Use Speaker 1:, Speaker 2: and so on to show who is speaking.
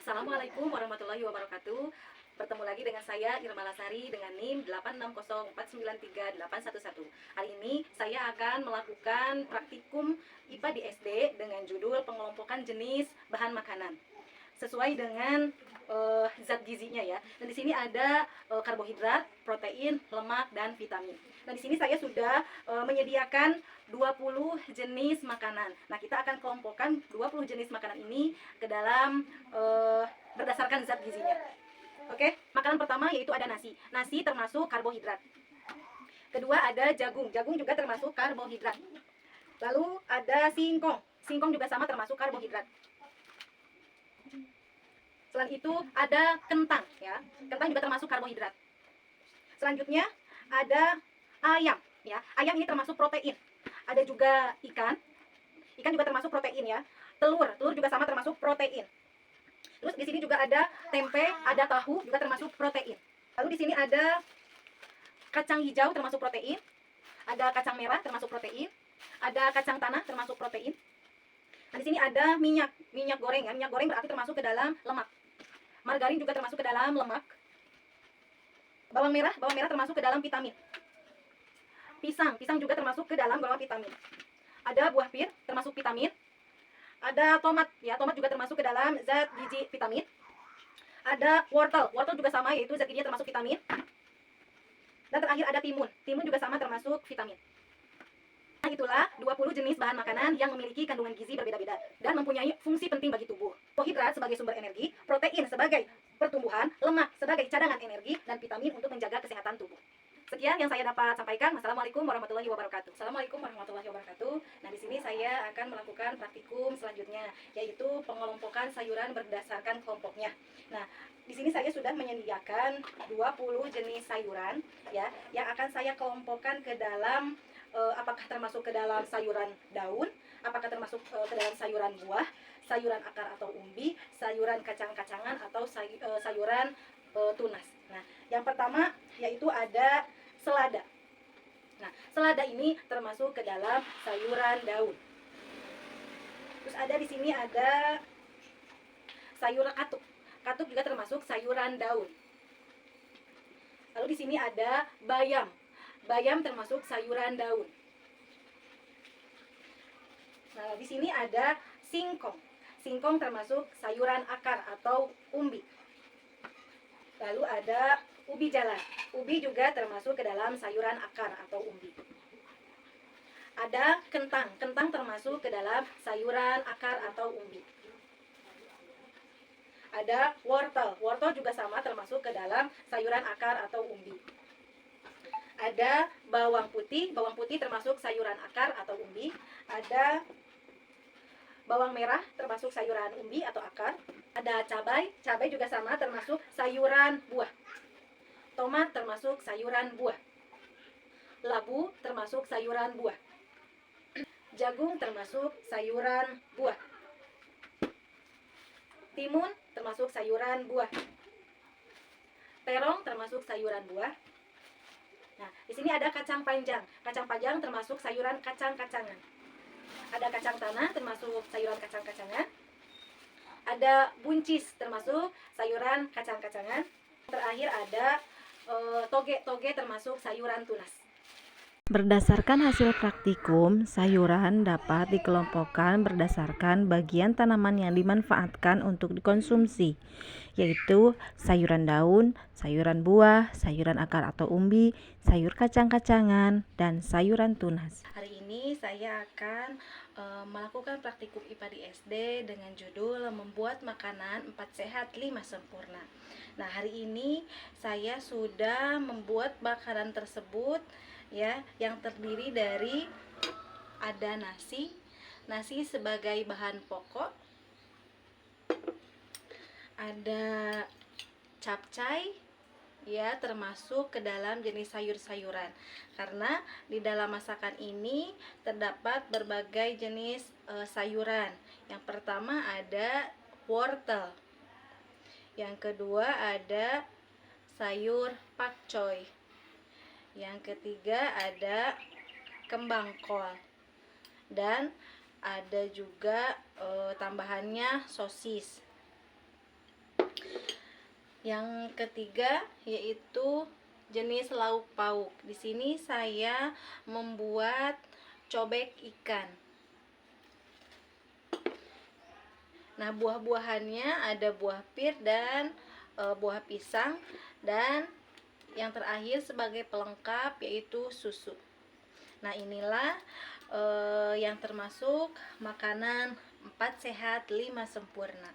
Speaker 1: Assalamualaikum warahmatullahi wabarakatuh. Bertemu lagi dengan saya Irma Lasari dengan NIM 860493811. Hari ini saya akan melakukan praktikum IPA di SD dengan judul pengelompokan jenis bahan makanan sesuai dengan zat gizinya ya. Dan di sini ada karbohidrat, protein, lemak dan vitamin. Nah, di sini saya sudah menyediakan 20 jenis makanan. Nah, kita akan kelompokkan 20 jenis makanan ini ke dalam berdasarkan zat gizinya. Oke, makanan pertama yaitu ada nasi. Nasi termasuk karbohidrat. Kedua ada jagung. Jagung juga termasuk karbohidrat. Lalu ada singkong. Singkong juga sama termasuk karbohidrat. Selain itu ada kentang ya. Kentang juga termasuk karbohidrat. Selanjutnya ada ayam ya. Ayam ini termasuk protein. Ada juga ikan. Ikan juga termasuk protein ya. Telur juga sama termasuk protein. Terus di sini juga ada tempe, ada tahu juga termasuk protein. Lalu di sini ada kacang hijau termasuk protein. Ada kacang merah termasuk protein. Ada kacang tanah termasuk protein. Nah, di sini ada minyak goreng ya. Minyak goreng berarti termasuk ke dalam lemak. Margarin juga termasuk ke dalam lemak. Bawang merah termasuk ke dalam vitamin. Pisang juga termasuk ke dalam golongan vitamin. Ada buah pir termasuk vitamin. Ada tomat ya, tomat juga termasuk ke dalam zat gizi vitamin. Ada wortel juga sama yaitu zat gizinya termasuk vitamin. Dan terakhir ada timun juga sama termasuk vitamin. Nah, itulah 20 jenis bahan makanan yang memiliki kandungan gizi berbeda-beda dan mempunyai fungsi penting bagi tubuh. Karbohidrat sebagai sumber energi, protein sebagai pertumbuhan, lemak sebagai cadangan energi, dan vitamin untuk menjaga kesehatan tubuh. Sekian yang saya dapat sampaikan. Wassalamualaikum warahmatullahi wabarakatuh. Assalamualaikum warahmatullahi wabarakatuh. Nah, di sini saya akan melakukan praktikum selanjutnya, yaitu pengelompokan sayuran berdasarkan kelompoknya. Nah, di sini saya sudah menyediakan 20 jenis sayuran ya, yang akan saya kelompokkan ke dalam apakah termasuk ke dalam sayuran daun, apakah termasuk ke dalam sayuran buah, sayuran akar atau umbi, sayuran kacang-kacangan atau sayuran tunas. Nah, yang pertama yaitu ada selada. Nah, selada ini termasuk ke dalam sayuran daun. Terus ada di sini ada sayur katuk. Katuk juga termasuk sayuran daun. Lalu di sini ada bayam. Bayam termasuk sayuran daun. Nah, di sini ada singkong. Singkong termasuk sayuran akar atau umbi. Lalu ada ubi jalar. Ubi juga termasuk ke dalam sayuran akar atau umbi. Ada kentang. Kentang termasuk ke dalam sayuran akar atau umbi. Ada wortel. Wortel juga sama termasuk ke dalam sayuran akar atau umbi. Ada bawang putih termasuk sayuran akar atau umbi. Ada bawang merah termasuk sayuran umbi atau akar. Ada cabai juga sama termasuk sayuran buah. Tomat termasuk sayuran buah. Labu termasuk sayuran buah. Jagung termasuk sayuran buah. Timun termasuk sayuran buah. Terong termasuk sayuran buah. Nah, di sini ada kacang panjang. Kacang panjang termasuk sayuran kacang-kacangan. Ada kacang tanah termasuk sayuran kacang-kacangan. Ada buncis termasuk sayuran kacang-kacangan. Terakhir ada toge termasuk sayuran tunas.
Speaker 2: Berdasarkan hasil praktikum, sayuran dapat dikelompokkan berdasarkan bagian tanaman yang dimanfaatkan untuk dikonsumsi, yaitu sayuran daun, sayuran buah, sayuran akar atau umbi, sayur kacang-kacangan, dan sayuran tunas.
Speaker 1: Hari ini saya akan melakukan praktikum IPA di SD dengan judul membuat makanan 4 sehat 5 sempurna. Nah, hari ini saya sudah membuat makanan tersebut ya, yang terdiri dari ada nasi sebagai bahan pokok, ada capcay ya, termasuk ke dalam jenis sayur-sayuran, karena di dalam masakan ini terdapat berbagai jenis sayuran. Yang pertama ada wortel, yang kedua ada sayur pakcoy, yang ketiga ada kembang kol, dan ada juga tambahannya sosis.
Speaker 2: Yang ketiga yaitu jenis lauk pauk. Di sini saya membuat cobek ikan. Nah, buah-buahannya ada buah pir dan buah pisang, dan yang terakhir sebagai pelengkap yaitu susu. Nah, inilah yang termasuk makanan 4 sehat 5 sempurna.